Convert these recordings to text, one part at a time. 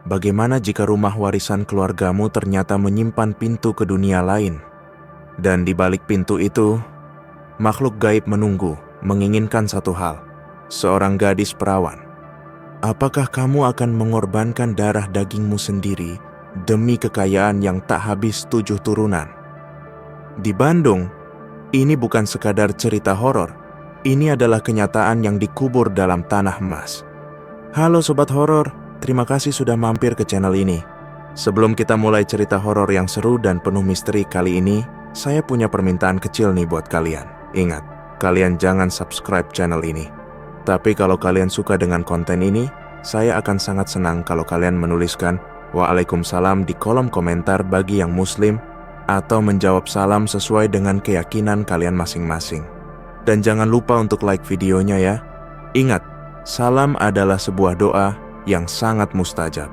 Bagaimana jika rumah warisan keluargamu ternyata menyimpan pintu ke dunia lain? Dan di balik pintu itu, makhluk gaib menunggu, menginginkan satu hal, seorang gadis perawan. Apakah kamu akan mengorbankan darah dagingmu sendiri demi kekayaan yang tak habis 7 turunan? Di Bandung, ini bukan sekadar cerita horor. Ini adalah kenyataan yang dikubur dalam tanah emas. Halo Sobat Horor, terima kasih sudah mampir ke channel ini. Sebelum kita mulai cerita horor yang seru dan penuh misteri kali ini, saya punya permintaan kecil nih buat kalian. Ingat, kalian jangan subscribe channel ini. Tapi kalau kalian suka dengan konten ini, saya akan sangat senang kalau kalian menuliskan Waalaikumsalam di kolom komentar bagi yang muslim, atau menjawab salam sesuai dengan keyakinan kalian masing-masing. Dan jangan lupa untuk like videonya ya. Ingat, salam adalah sebuah doa yang sangat mustajab.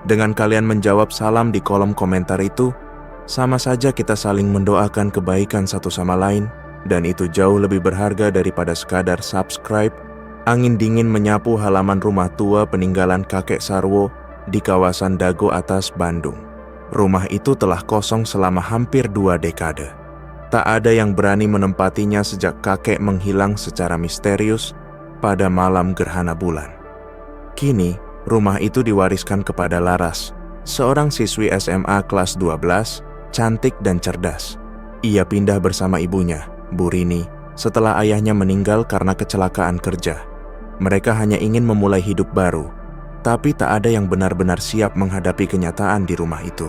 Dengan kalian menjawab salam di kolom komentar itu, sama saja kita saling mendoakan kebaikan satu sama lain, dan itu jauh lebih berharga daripada sekadar subscribe. Angin dingin menyapu halaman rumah tua peninggalan kakek Sarwo di kawasan Dago Atas, Bandung. Rumah itu telah kosong selama hampir 2 dekade. Tak ada yang berani menempatinya sejak kakek menghilang secara misterius pada malam gerhana bulan. Kini, rumah itu diwariskan kepada Laras, seorang siswi SMA kelas 12, cantik dan cerdas. Ia pindah bersama ibunya, Bu Rini, setelah ayahnya meninggal karena kecelakaan kerja. Mereka hanya ingin memulai hidup baru, tapi tak ada yang benar-benar siap menghadapi kenyataan di rumah itu.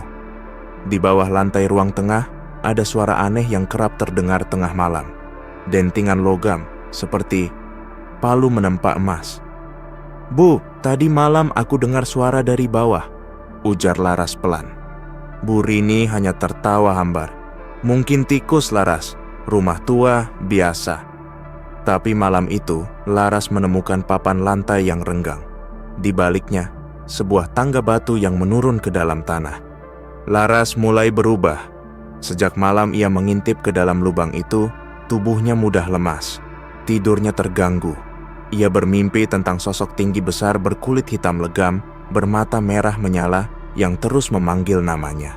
Di bawah lantai ruang tengah, ada suara aneh yang kerap terdengar tengah malam. Dentingan logam, seperti palu menempa emas. "Bu, tadi malam aku dengar suara dari bawah," ujar Laras pelan. Bu Rini hanya tertawa hambar. "Mungkin tikus, Laras. Rumah tua, biasa." Tapi malam itu, Laras menemukan papan lantai yang renggang. Di baliknya, sebuah tangga batu yang menurun ke dalam tanah. Laras mulai berubah. Sejak malam ia mengintip ke dalam lubang itu, tubuhnya mudah lemas. Tidurnya terganggu. Ia bermimpi tentang sosok tinggi besar berkulit hitam legam, bermata merah menyala, yang terus memanggil namanya.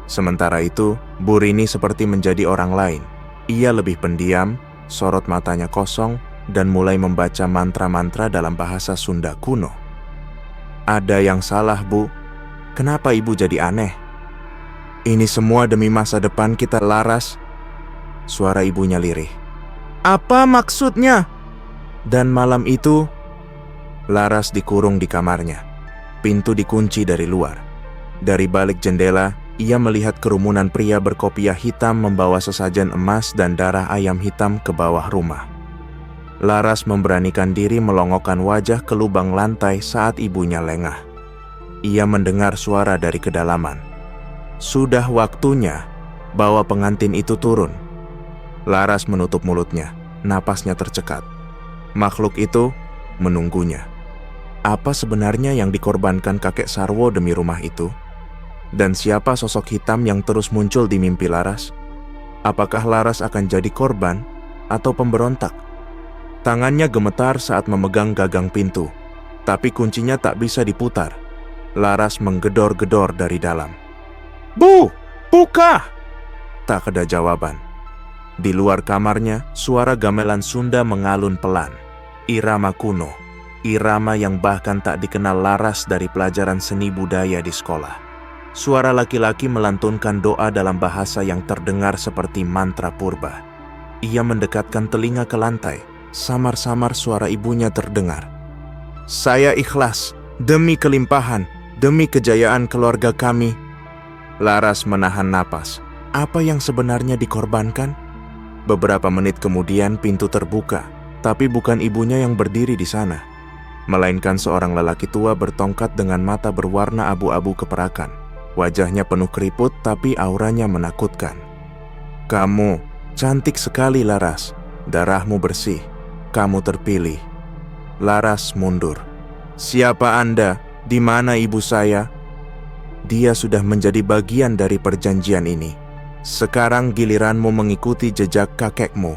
Sementara itu, Bu Rini seperti menjadi orang lain. Ia lebih pendiam, sorot matanya kosong, dan mulai membaca mantra-mantra dalam bahasa Sunda kuno. "Ada yang salah, Bu. Kenapa Ibu jadi aneh?" "Ini semua demi masa depan kita, Laras," suara ibunya lirih. "Apa maksudnya?" Dan malam itu, Laras dikurung di kamarnya. Pintu dikunci dari luar. Dari balik jendela, ia melihat kerumunan pria berkopiah hitam membawa sesajen emas dan darah ayam hitam ke bawah rumah. Laras memberanikan diri melongokkan wajah ke lubang lantai saat ibunya lengah. Ia mendengar suara dari kedalaman. "Sudah waktunya, bawa pengantin itu turun." Laras menutup mulutnya, napasnya tercekat. Makhluk itu menunggunya. Apa sebenarnya yang dikorbankan kakek Sarwo demi rumah itu? Dan siapa sosok hitam yang terus muncul di mimpi Laras? Apakah Laras akan jadi korban atau pemberontak? Tangannya gemetar saat memegang gagang pintu, tapi kuncinya tak bisa diputar. Laras menggedor-gedor dari dalam. "Bu, buka!" Tak ada jawaban. Di luar kamarnya, suara gamelan Sunda mengalun pelan. Irama kuno, irama yang bahkan tak dikenal Laras dari pelajaran seni budaya di sekolah. Suara laki-laki melantunkan doa dalam bahasa yang terdengar seperti mantra purba. Ia mendekatkan telinga ke lantai, samar-samar suara ibunya terdengar. "Saya ikhlas, demi kelimpahan, demi kejayaan keluarga kami." Laras menahan napas. Apa yang sebenarnya dikorbankan? Beberapa menit kemudian pintu terbuka, tapi bukan ibunya yang berdiri di sana, melainkan seorang lelaki tua bertongkat dengan mata berwarna abu-abu keperakan. Wajahnya penuh keriput tapi auranya menakutkan. "Kamu cantik sekali, Laras. Darahmu bersih. Kamu terpilih." Laras mundur. "Siapa Anda? Di mana ibu saya?" "Dia sudah menjadi bagian dari perjanjian ini. Sekarang giliranmu mengikuti jejak kakekmu.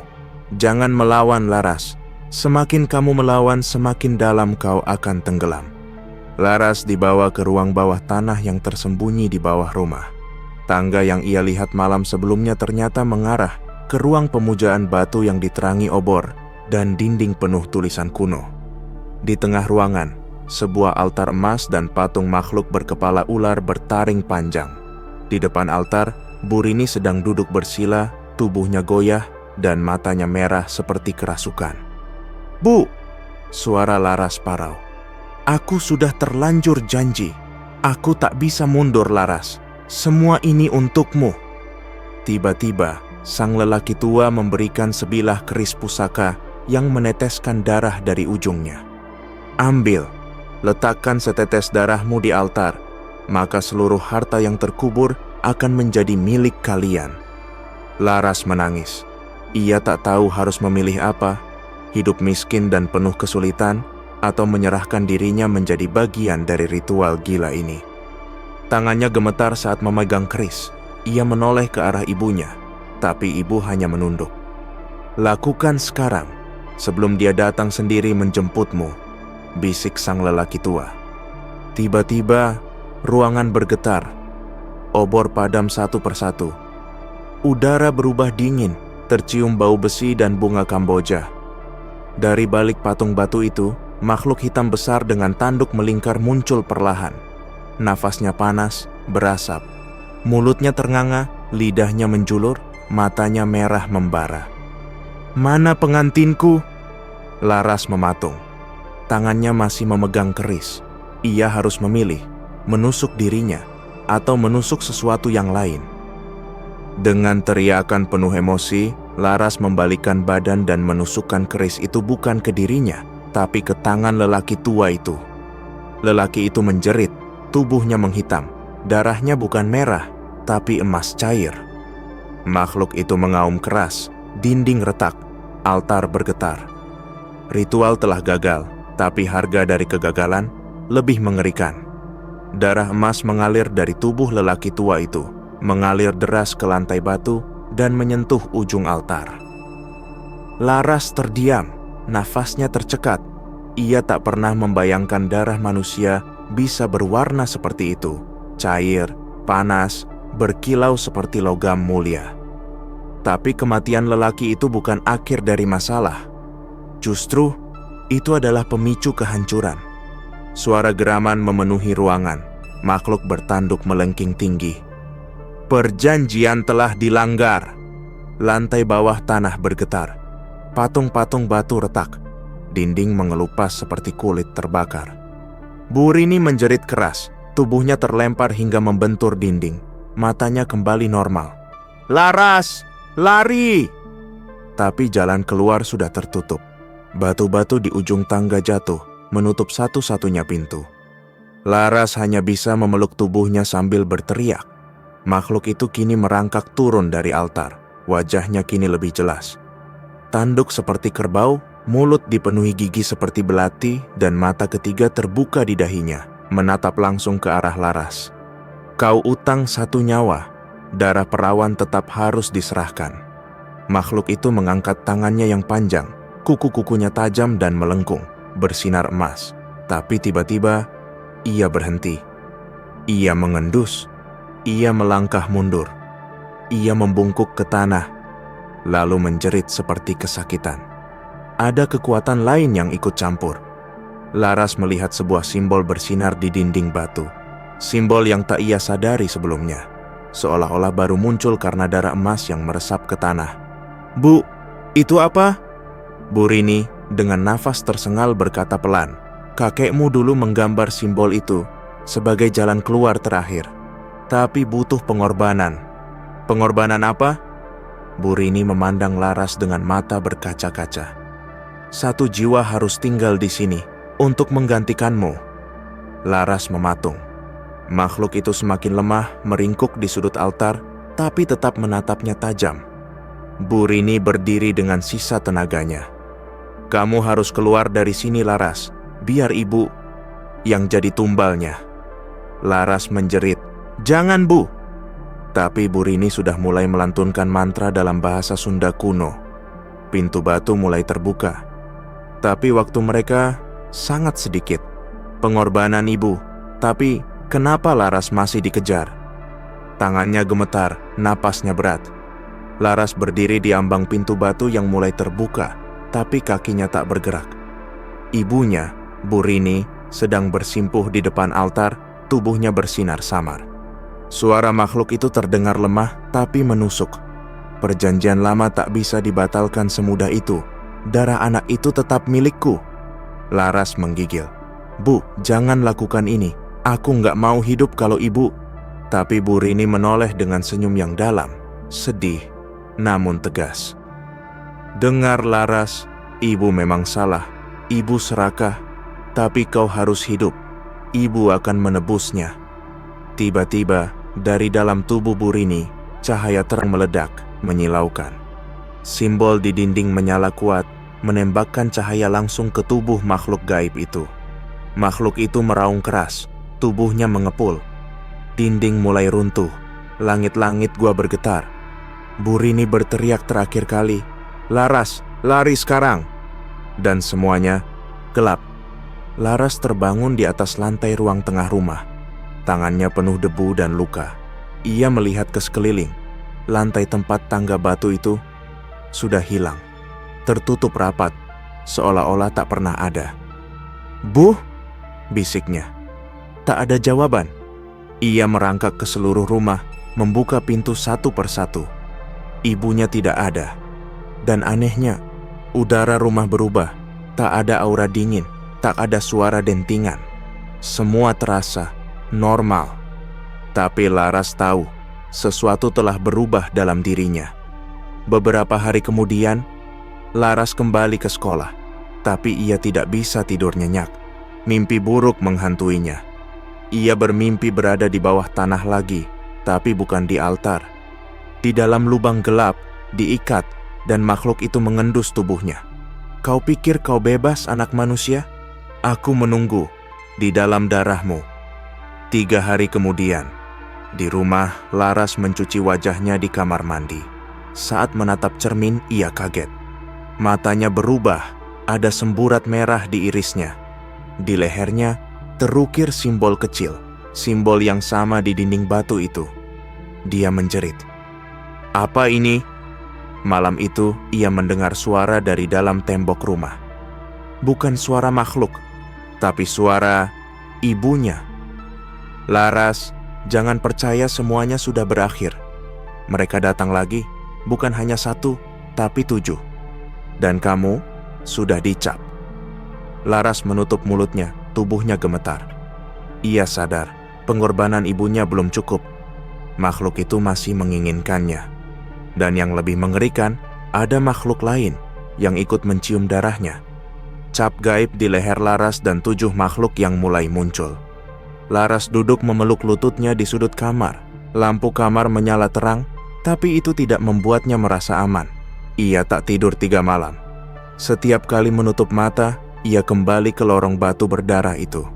Jangan melawan, Laras. Semakin kamu melawan, semakin dalam kau akan tenggelam." Laras dibawa ke ruang bawah tanah yang tersembunyi di bawah rumah. Tangga yang ia lihat malam sebelumnya ternyata mengarah ke ruang pemujaan batu yang diterangi obor dan dinding penuh tulisan kuno. Di tengah ruangan, sebuah altar emas dan patung makhluk berkepala ular bertaring panjang. Di depan altar, Burini sedang duduk bersila, tubuhnya goyah dan matanya merah seperti kerasukan. "Bu!" suara Laras parau. "Aku sudah terlanjur janji. Aku tak bisa mundur, Laras. Semua ini untukmu." Tiba-tiba, sang lelaki tua memberikan sebilah keris pusaka yang meneteskan darah dari ujungnya. "Ambil, letakkan setetes darahmu di altar, maka seluruh harta yang terkubur akan menjadi milik kalian." Laras menangis. Ia tak tahu harus memilih apa, hidup miskin dan penuh kesulitan, atau menyerahkan dirinya menjadi bagian dari ritual gila ini. Tangannya gemetar saat memegang keris. Ia menoleh ke arah ibunya, tapi ibu hanya menunduk. "Lakukan sekarang, sebelum dia datang sendiri menjemputmu," bisik sang lelaki tua. Tiba-tiba, ruangan bergetar. Obor padam satu persatu. Udara berubah dingin, tercium bau besi dan bunga Kamboja. Dari balik patung batu itu, makhluk hitam besar dengan tanduk melingkar muncul perlahan. Nafasnya panas, berasap. Mulutnya ternganga, lidahnya menjulur, matanya merah membara. "Mana pengantinku?" Laras mematung. Tangannya masih memegang keris. Ia harus memilih, menusuk dirinya, atau menusuk sesuatu yang lain. Dengan teriakan penuh emosi, Laras membalikkan badan dan menusukkan keris itu bukan ke dirinya, tapi ke tangan lelaki tua itu. Lelaki itu menjerit, tubuhnya menghitam. Darahnya bukan merah, tapi emas cair. Makhluk itu mengaum keras, dinding retak, altar bergetar. Ritual telah gagal, tapi harga dari kegagalan lebih mengerikan. Darah emas mengalir dari tubuh lelaki tua itu, mengalir deras ke lantai batu dan menyentuh ujung altar. Laras terdiam, nafasnya tercekat. Ia tak pernah membayangkan darah manusia bisa berwarna seperti itu, cair, panas, berkilau seperti logam mulia. Tapi kematian lelaki itu bukan akhir dari masalah. Justru, itu adalah pemicu kehancuran. Suara geraman memenuhi ruangan. Makhluk bertanduk melengking tinggi. "Perjanjian telah dilanggar." Lantai bawah tanah bergetar. Patung-patung batu retak. Dinding mengelupas seperti kulit terbakar. Burini menjerit keras. Tubuhnya terlempar hingga membentur dinding. Matanya kembali normal. "Laras, lari!" Tapi jalan keluar sudah tertutup. Batu-batu di ujung tangga jatuh, menutup satu-satunya pintu. Laras hanya bisa memeluk tubuhnya sambil berteriak. Makhluk itu kini merangkak turun dari altar. Wajahnya kini lebih jelas. Tanduk seperti kerbau, mulut dipenuhi gigi seperti belati, dan mata ketiga terbuka di dahinya, menatap langsung ke arah Laras. "Kau utang satu nyawa, darah perawan tetap harus diserahkan." Makhluk itu mengangkat tangannya yang panjang, kuku-kukunya tajam dan melengkung, bersinar emas. Tapi tiba-tiba, ia berhenti. Ia mengendus. Ia melangkah mundur. Ia membungkuk ke tanah, lalu menjerit seperti kesakitan. Ada kekuatan lain yang ikut campur. Laras melihat sebuah simbol bersinar di dinding batu. Simbol yang tak ia sadari sebelumnya. Seolah-olah baru muncul karena darah emas yang meresap ke tanah. "Bu, itu apa?" Burini dengan nafas tersengal berkata pelan. "Kakekmu dulu menggambar simbol itu sebagai jalan keluar terakhir. Tapi butuh pengorbanan." "Pengorbanan apa?" Burini memandang Laras dengan mata berkaca-kaca. "Satu jiwa harus tinggal di sini untuk menggantikanmu." Laras mematung. Makhluk itu semakin lemah, meringkuk di sudut altar, tapi tetap menatapnya tajam. Burini berdiri dengan sisa tenaganya. "Kamu harus keluar dari sini, Laras. Biar ibu yang jadi tumbalnya." Laras menjerit, "Jangan, Bu!" Tapi Burini sudah mulai melantunkan mantra dalam bahasa Sunda kuno. Pintu batu mulai terbuka. Tapi waktu mereka sangat sedikit. pengorbanan ibu. Tapi kenapa Laras masih dikejar? Tangannya gemetar, napasnya berat. Laras berdiri di ambang pintu batu yang mulai terbuka, tapi kakinya tak bergerak. Ibunya, Bu Rini, sedang bersimpuh di depan altar, tubuhnya bersinar samar. Suara makhluk itu terdengar lemah tapi menusuk. Perjanjian lama tak bisa dibatalkan semudah itu. Darah anak itu tetap milikku. Laras menggigil. Bu, jangan lakukan ini. Aku nggak mau hidup kalau ibu. Tapi Bu Rini menoleh dengan senyum yang dalam, sedih, namun tegas. Dengar Laras, ibu memang salah. Ibu serakah, tapi kau harus hidup. Ibu akan menebusnya. Tiba-tiba, dari dalam tubuh Bu Rini, cahaya terang meledak, menyilaukan. Simbol di dinding menyala kuat, menembakkan cahaya langsung ke tubuh makhluk gaib itu. Makhluk itu meraung keras, tubuhnya mengepul. Dinding mulai runtuh, langit-langit gua bergetar. Bu Rini berteriak terakhir kali, "Laras, lari sekarang!" Dan semuanya gelap. Laras terbangun di atas lantai ruang tengah rumah. Tangannya penuh debu dan luka. Ia melihat ke sekeliling. Lantai tempat tangga batu itu sudah hilang, tertutup rapat, seolah-olah tak pernah ada. "Bu," bisiknya. Tak ada jawaban. Ia merangkak ke seluruh rumah, membuka pintu satu persatu. Ibunya tidak ada. Dan anehnya, udara rumah berubah. Tak ada aura dingin, tak ada suara dentingan. Semua terasa normal. Tapi Laras tahu, sesuatu telah berubah dalam dirinya. Beberapa hari kemudian, Laras kembali ke sekolah. Tapi ia tidak bisa tidur nyenyak. Mimpi buruk menghantuinya. Ia bermimpi berada di bawah tanah lagi, tapi bukan di altar. Di dalam lubang gelap, diikat, dan makhluk itu mengendus tubuhnya. "Kau pikir kau bebas, anak manusia? Aku menunggu di dalam darahmu." 3 hari kemudian, di rumah, Laras mencuci wajahnya di kamar mandi. Saat menatap cermin, ia kaget. Matanya berubah, ada semburat merah di irisnya. Di lehernya, terukir simbol kecil, simbol yang sama di dinding batu itu. Dia menjerit. "Apa ini?" Malam itu, ia mendengar suara dari dalam tembok rumah. Bukan suara makhluk, tapi suara ibunya. "Laras, jangan percaya semuanya sudah berakhir. Mereka datang lagi, bukan hanya 1, tapi 7. Dan kamu sudah dicap." Laras menutup mulutnya, tubuhnya gemetar. Ia sadar, pengorbanan ibunya belum cukup. Makhluk itu masih menginginkannya. Dan yang lebih mengerikan, ada makhluk lain yang ikut mencium darahnya. Cap gaib di leher Laras dan 7 makhluk yang mulai muncul. Laras duduk memeluk lututnya di sudut kamar. Lampu kamar menyala terang, tapi itu tidak membuatnya merasa aman. Ia tak tidur 3 malam. Setiap kali menutup mata, ia kembali ke lorong batu berdarah itu.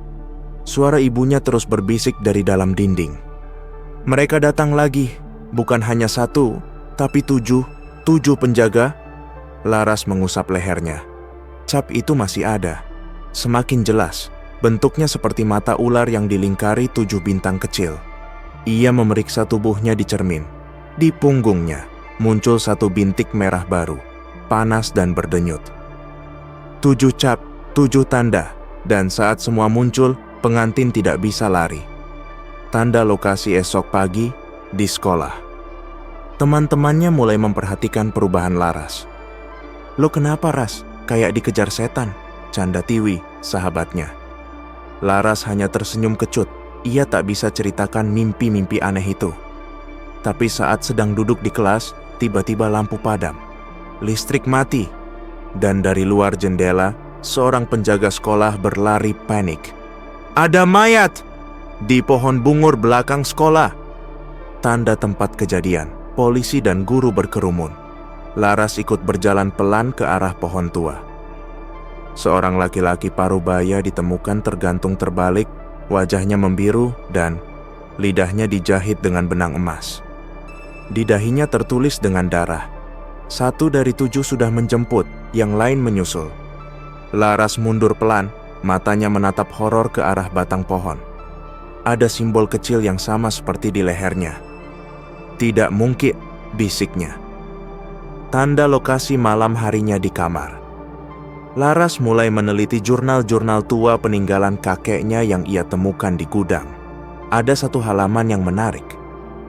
Suara ibunya terus berbisik dari dalam dinding. "Mereka datang lagi, bukan hanya 1, tapi 7 penjaga." Laras mengusap lehernya. Cap itu masih ada. Semakin jelas, bentuknya seperti mata ular yang dilingkari 7 bintang kecil. Ia memeriksa tubuhnya di cermin. Di punggungnya, muncul 1 bintik merah baru, panas dan berdenyut. 7 cap, 7 tanda, dan saat semua muncul, pengantin tidak bisa lari. Tanda lokasi esok pagi di sekolah. Teman-temannya mulai memperhatikan perubahan Laras. "Lo kenapa, Ras? Kayak dikejar setan," canda Tiwi, sahabatnya. Laras hanya tersenyum kecut. Ia tak bisa ceritakan mimpi-mimpi aneh itu. Tapi saat sedang duduk di kelas, tiba-tiba lampu padam. Listrik mati. Dan dari luar jendela, seorang penjaga sekolah berlari panik. "Ada mayat di pohon bungur belakang sekolah." Tanda tempat kejadian. Polisi dan guru berkerumun. Laras ikut berjalan pelan ke arah pohon tua. Seorang laki-laki parubaya ditemukan tergantung terbalik, wajahnya membiru dan lidahnya dijahit dengan benang emas. Di dahinya tertulis dengan darah. 1 dari 7 sudah menjemput, yang lain menyusul. Laras mundur pelan, Matanya menatap horor ke arah batang pohon. Ada simbol kecil yang sama seperti di lehernya. Tidak mungkin, bisiknya. Tanda lokasi malam harinya di kamar. Laras mulai meneliti jurnal-jurnal tua peninggalan kakeknya yang ia temukan di gudang. Ada satu halaman yang menarik.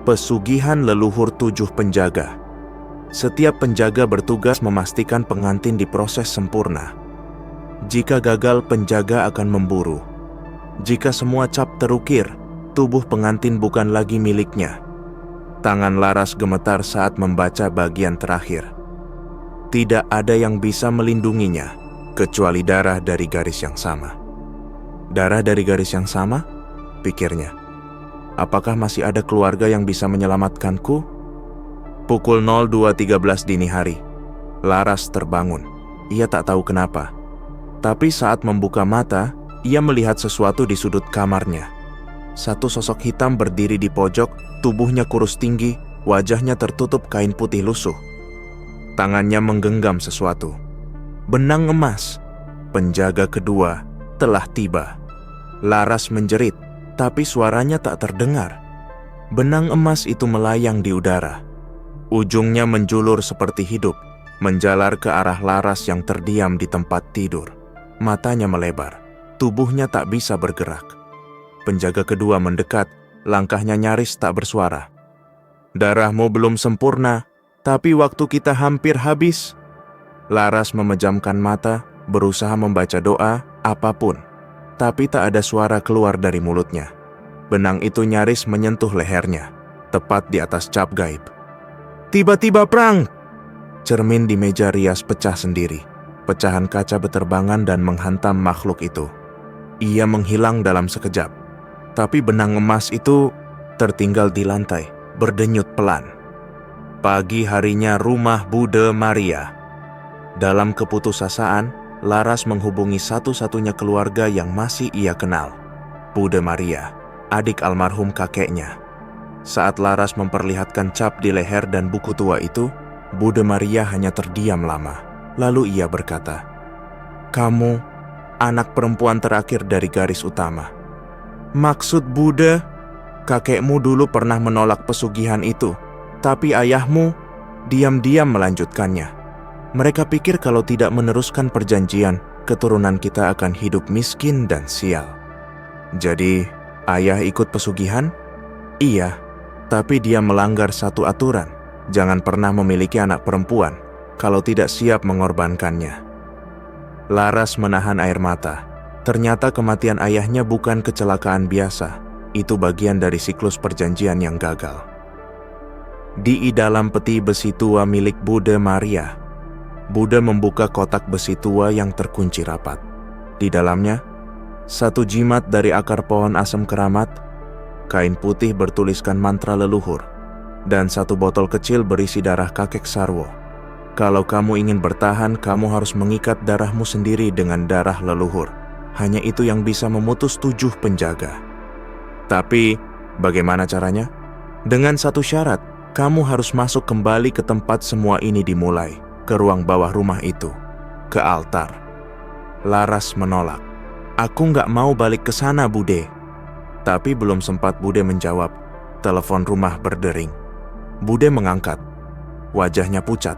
Pesugihan leluhur 7 penjaga. Setiap penjaga bertugas memastikan pengantin diproses sempurna. Jika gagal, penjaga akan memburu. Jika semua cap terukir, tubuh pengantin bukan lagi miliknya. Tangan Laras gemetar saat membaca bagian terakhir. Tidak ada yang bisa melindunginya, kecuali darah dari garis yang sama. Darah dari garis yang sama? Pikirnya. Apakah masih ada keluarga yang bisa menyelamatkanku? Pukul 02.13 dini hari. Laras terbangun. Ia tak tahu kenapa. Tapi saat membuka mata, ia melihat sesuatu di sudut kamarnya. Satu sosok hitam berdiri di pojok, tubuhnya kurus tinggi, wajahnya tertutup kain putih lusuh. Tangannya menggenggam sesuatu. Benang emas. Penjaga kedua telah tiba. Laras menjerit, tapi suaranya tak terdengar. Benang emas itu melayang di udara. Ujungnya menjulur seperti hidup, menjalar ke arah Laras yang terdiam di tempat tidur. Matanya melebar, tubuhnya tak bisa bergerak. Penjaga kedua mendekat, langkahnya nyaris tak bersuara. Darahmu belum sempurna, tapi waktu kita hampir habis. Laras memejamkan mata, berusaha membaca doa, apapun. Tapi tak ada suara keluar dari mulutnya. Benang itu nyaris menyentuh lehernya, tepat di atas cap gaib. Tiba-tiba perang! Cermin di meja rias pecah sendiri. Pecahan kaca beterbangan dan menghantam makhluk itu. Ia menghilang dalam sekejap. Tapi benang emas itu tertinggal di lantai, berdenyut pelan. Pagi harinya rumah Bude Maria. Dalam keputusasaan, Laras menghubungi satu-satunya keluarga yang masih ia kenal. Bude Maria, adik almarhum kakeknya. Saat Laras memperlihatkan cap di leher dan buku tua itu, Bude Maria hanya terdiam lama. Lalu ia berkata, "Kamu anak perempuan terakhir dari garis utama. Maksud Bude, kakekmu dulu pernah menolak pesugihan itu, tapi ayahmu diam-diam melanjutkannya. Mereka pikir kalau tidak meneruskan perjanjian, keturunan kita akan hidup miskin dan sial. Jadi, ayah ikut pesugihan? Iya, tapi dia melanggar satu aturan. Jangan pernah memiliki anak perempuan kalau tidak siap mengorbankannya." Laras menahan air mata. Ternyata kematian ayahnya bukan kecelakaan biasa. Itu bagian dari siklus perjanjian yang gagal. Di dalam peti besi tua milik Bude Maria, Bude membuka kotak besi tua yang terkunci rapat. Di dalamnya, satu jimat dari akar pohon asam keramat, kain putih bertuliskan mantra leluhur, dan satu botol kecil berisi darah kakek Sarwo. Kalau kamu ingin bertahan, kamu harus mengikat darahmu sendiri dengan darah leluhur. Hanya itu yang bisa memutus 7 penjaga. Tapi, bagaimana caranya? Dengan satu syarat, kamu harus masuk kembali ke tempat semua ini dimulai, ke ruang bawah rumah itu, ke altar. Laras menolak. "Aku nggak mau balik ke sana, Bude." Tapi belum sempat Bude menjawab, telepon rumah berdering. Bude mengangkat. Wajahnya pucat.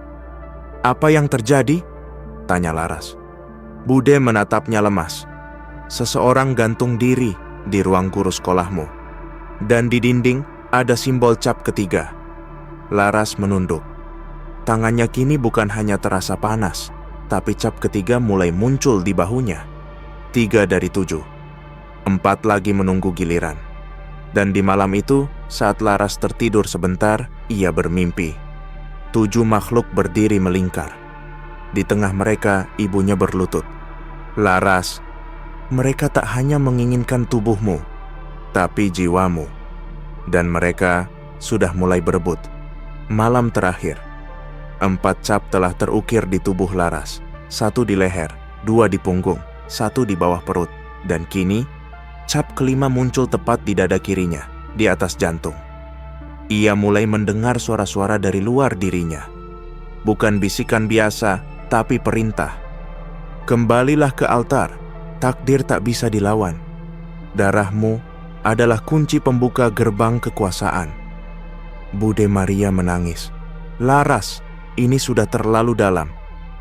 "Apa yang terjadi?" tanya Laras. Bude menatapnya lemas. "Seseorang gantung diri di ruang guru sekolahmu. Dan di dinding ada simbol cap ketiga." Laras menunduk. Tangannya kini bukan hanya terasa panas, tapi cap ketiga mulai muncul di bahunya. 3 dari 7. 4 lagi menunggu giliran. Dan di malam itu, saat Laras tertidur sebentar, ia bermimpi. 7 makhluk berdiri melingkar. Di tengah mereka, ibunya berlutut. "Laras, mereka tak hanya menginginkan tubuhmu, tapi jiwamu. Dan mereka sudah mulai berebut." Malam terakhir, 4 cap telah terukir di tubuh Laras. 1 di leher, 2 di punggung, 1 di bawah perut. Dan kini, cap kelima muncul tepat di dada kirinya, di atas jantung. Ia mulai mendengar suara-suara dari luar dirinya. Bukan bisikan biasa, tapi perintah. "Kembalilah ke altar. Takdir tak bisa dilawan. Darahmu adalah kunci pembuka gerbang kekuasaan. Bude Maria menangis. Laras, ini sudah terlalu dalam.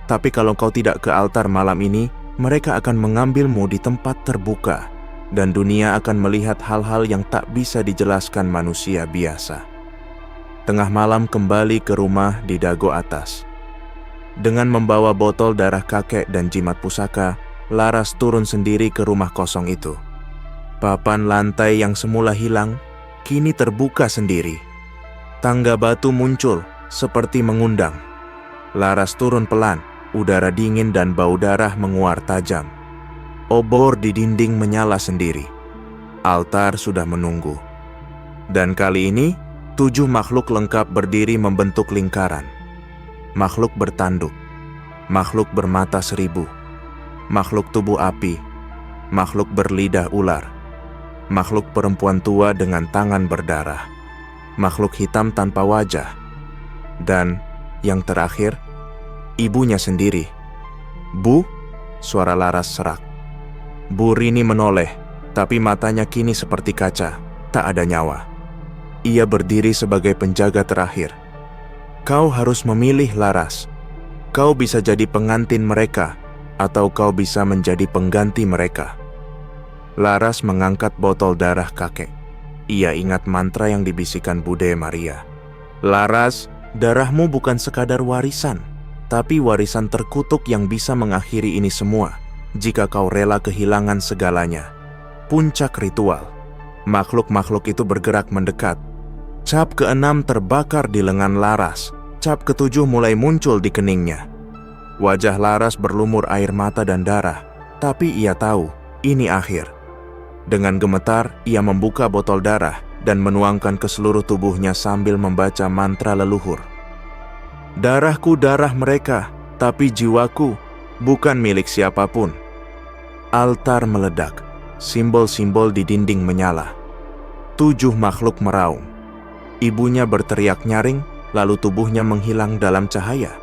Tapi kalau kau tidak ke altar malam ini, mereka akan mengambilmu di tempat terbuka. Dan dunia akan melihat hal-hal yang tak bisa dijelaskan manusia biasa. Tengah malam kembali ke rumah di Dago Atas. Dengan membawa botol darah kakek dan jimat pusaka, Laras turun sendiri ke rumah kosong itu. Papan lantai yang semula hilang, kini terbuka sendiri. Tangga batu muncul, seperti mengundang. Laras turun pelan, udara dingin dan bau darah menguar tajam. Obor di dinding menyala sendiri. Altar sudah menunggu. Dan kali ini, 7 makhluk lengkap berdiri membentuk lingkaran. Makhluk bertanduk, makhluk bermata 1000, makhluk tubuh api, makhluk berlidah ular, makhluk perempuan tua dengan tangan berdarah, makhluk hitam tanpa wajah, dan yang terakhir, ibunya sendiri. "Bu," suara Laras serak. Bu Rini menoleh, tapi matanya kini seperti kaca, tak ada nyawa. Ia berdiri sebagai penjaga terakhir. "Kau harus memilih, Laras. Kau bisa jadi pengantin mereka, atau kau bisa menjadi pengganti mereka." Laras mengangkat botol darah kakek. Ia ingat mantra yang dibisikkan Bude Maria. "Laras, darahmu bukan sekadar warisan, tapi warisan terkutuk yang bisa mengakhiri ini semua, jika kau rela kehilangan segalanya." Puncak ritual. Makhluk-makhluk itu bergerak mendekat. Cap ke-6 terbakar di lengan Laras. Cap ke-7 mulai muncul di keningnya. Wajah Laras berlumur air mata dan darah, tapi ia tahu ini akhir. Dengan gemetar, ia membuka botol darah dan menuangkan ke seluruh tubuhnya sambil membaca mantra leluhur. "Darahku darah mereka, tapi jiwaku bukan milik siapapun." Altar meledak, simbol-simbol di dinding menyala. 7 makhluk meraung. Ibunya berteriak nyaring, lalu tubuhnya menghilang dalam cahaya.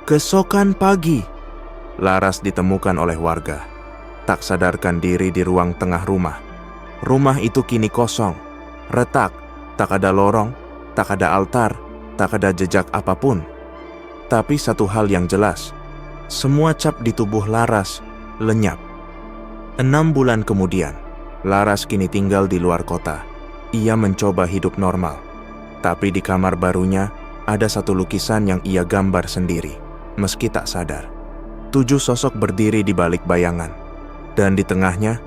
Keesokan pagi, Laras ditemukan oleh warga. Tak sadarkan diri di ruang tengah rumah. Rumah itu kini kosong, retak, tak ada lorong, tak ada altar, tak ada jejak apapun. Tapi satu hal yang jelas, semua cap di tubuh Laras lenyap. 6 bulan kemudian, Laras kini tinggal di luar kota. Ia mencoba hidup normal. Tapi di kamar barunya, ada satu lukisan yang ia gambar sendiri, meski tak sadar. 7 sosok berdiri di balik bayangan. Dan di tengahnya,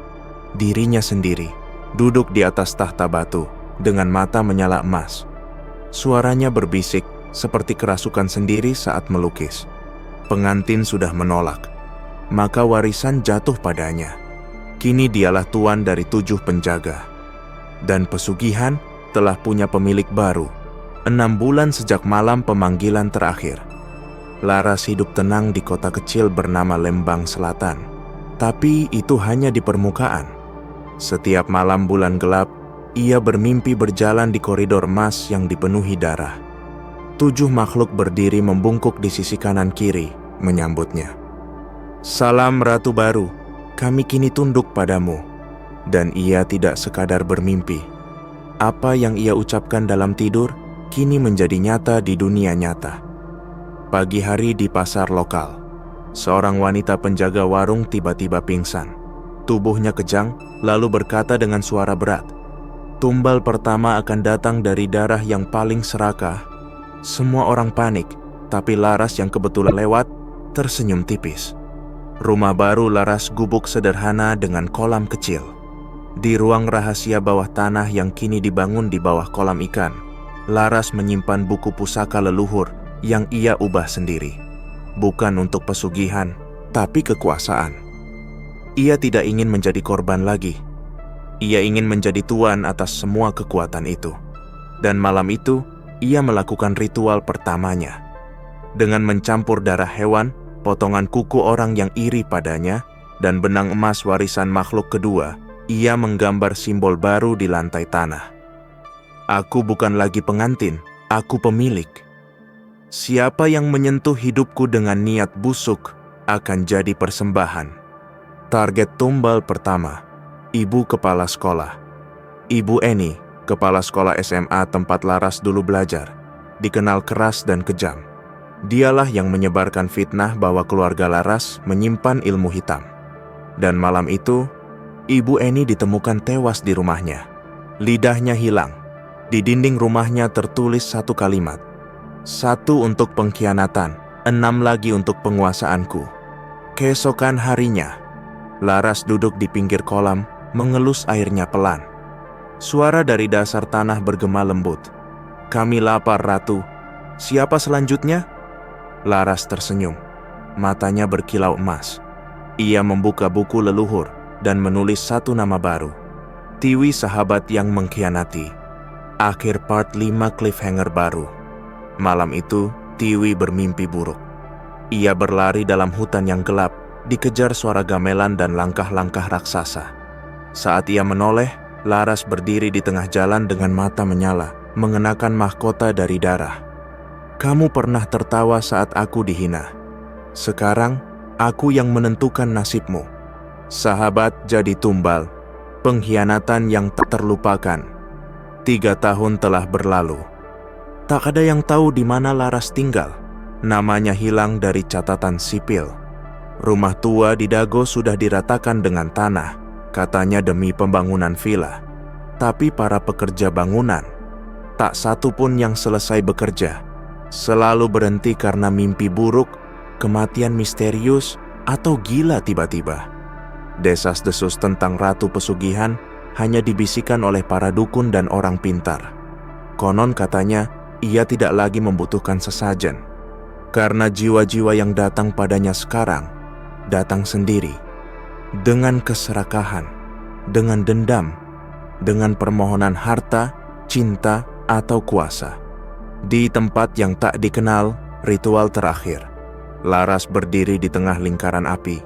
dirinya sendiri, duduk di atas tahta batu, dengan mata menyala emas. Suaranya berbisik, seperti kerasukan sendiri saat melukis. Pengantin sudah menolak, maka warisan jatuh padanya. Kini dialah tuan dari 7 penjaga. Dan pesugihan telah punya pemilik baru, 6 bulan sejak malam pemanggilan terakhir. Laras hidup tenang di kota kecil bernama Lembang Selatan. Tapi itu hanya di permukaan. Setiap malam bulan gelap, ia bermimpi berjalan di koridor emas yang dipenuhi darah. 7 makhluk berdiri membungkuk di sisi kanan kiri, menyambutnya. "Salam Ratu Baru, kami kini tunduk padamu." Dan ia tidak sekadar bermimpi. Apa yang ia ucapkan dalam tidur, kini menjadi nyata di dunia nyata. Pagi hari di pasar lokal, seorang wanita penjaga warung tiba-tiba pingsan. Tubuhnya kejang, lalu berkata dengan suara berat, "Tumbal pertama akan datang dari darah yang paling serakah." Semua orang panik, tapi Laras yang kebetulan lewat, tersenyum tipis. Rumah baru Laras gubuk sederhana dengan kolam kecil. Di ruang rahasia bawah tanah yang kini dibangun di bawah kolam ikan, Laras menyimpan buku pusaka leluhur yang ia ubah sendiri. Bukan untuk pesugihan, tapi kekuasaan. Ia tidak ingin menjadi korban lagi. Ia ingin menjadi tuan atas semua kekuatan itu. Dan malam itu, ia melakukan ritual pertamanya. Dengan mencampur darah hewan, potongan kuku orang yang iri padanya, dan benang emas warisan makhluk kedua, ia menggambar simbol baru di lantai tanah. "Aku bukan lagi pengantin, aku pemilik. Siapa yang menyentuh hidupku dengan niat busuk akan jadi persembahan." Target tumbal pertama, ibu kepala sekolah. Ibu Eni, kepala sekolah SMA tempat Laras dulu belajar, dikenal keras dan kejam. Dialah yang menyebarkan fitnah bahwa keluarga Laras menyimpan ilmu hitam. Dan malam itu, Ibu Eni ditemukan tewas di rumahnya. Lidahnya hilang. Di dinding rumahnya tertulis satu kalimat. 1 untuk pengkhianatan, 6 lagi untuk penguasaanku. Keesokan harinya, Laras duduk di pinggir kolam, mengelus airnya pelan. Suara dari dasar tanah bergema lembut. "Kami lapar, Ratu. Siapa selanjutnya?" Laras tersenyum. Matanya berkilau emas. Ia membuka buku leluhur dan menulis satu nama baru. Tiwi, sahabat yang mengkhianati. Akhir part 5 cliffhanger baru. Malam itu, Tiwi bermimpi buruk. Ia berlari dalam hutan yang gelap, dikejar suara gamelan dan langkah-langkah raksasa. Saat ia menoleh, Laras berdiri di tengah jalan dengan mata menyala, mengenakan mahkota dari darah. "Kamu pernah tertawa saat aku dihina. Sekarang, aku yang menentukan nasibmu." Sahabat jadi tumbal, pengkhianatan yang tak terlupakan. 3 tahun telah berlalu. Tak ada yang tahu di mana Laras tinggal. Namanya hilang dari catatan sipil. Rumah tua di Dago sudah diratakan dengan tanah, katanya demi pembangunan villa. Tapi para pekerja bangunan, tak satu pun yang selesai bekerja. Selalu berhenti karena mimpi buruk, kematian misterius, atau gila tiba-tiba. Desas-desus tentang ratu pesugihan hanya dibisikkan oleh para dukun dan orang pintar. Konon katanya, ia tidak lagi membutuhkan sesajen. Karena jiwa-jiwa yang datang padanya sekarang, datang sendiri. Dengan keserakahan, dengan dendam, dengan permohonan harta, cinta, atau kuasa. Di tempat yang tak dikenal, ritual terakhir. Laras berdiri di tengah lingkaran api.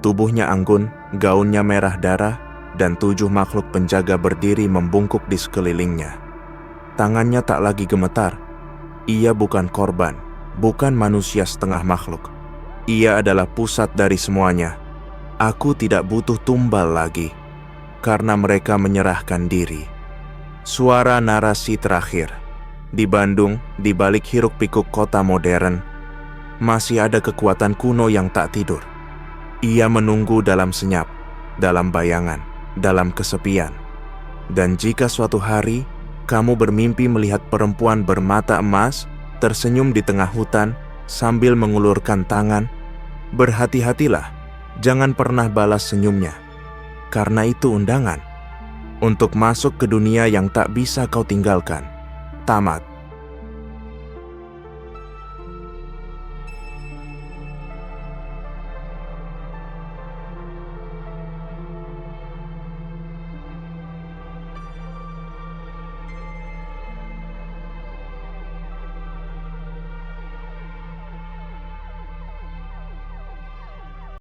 Tubuhnya anggun, gaunnya merah darah, dan 7 makhluk penjaga berdiri membungkuk di sekelilingnya. Tangannya tak lagi gemetar. Ia bukan korban, bukan manusia setengah makhluk. Ia adalah pusat dari semuanya. Aku tidak butuh tumbal lagi, karena mereka menyerahkan diri. Suara narasi terakhir. Di Bandung, di balik hiruk-pikuk kota modern, masih ada kekuatan kuno yang tak tidur. Ia menunggu dalam senyap, dalam bayangan, dalam kesepian. Dan jika suatu hari kamu bermimpi melihat perempuan bermata emas tersenyum di tengah hutan sambil mengulurkan tangan, berhati-hatilah, jangan pernah balas senyumnya. Karena itu undangan untuk masuk ke dunia yang tak bisa kau tinggalkan. Tamat.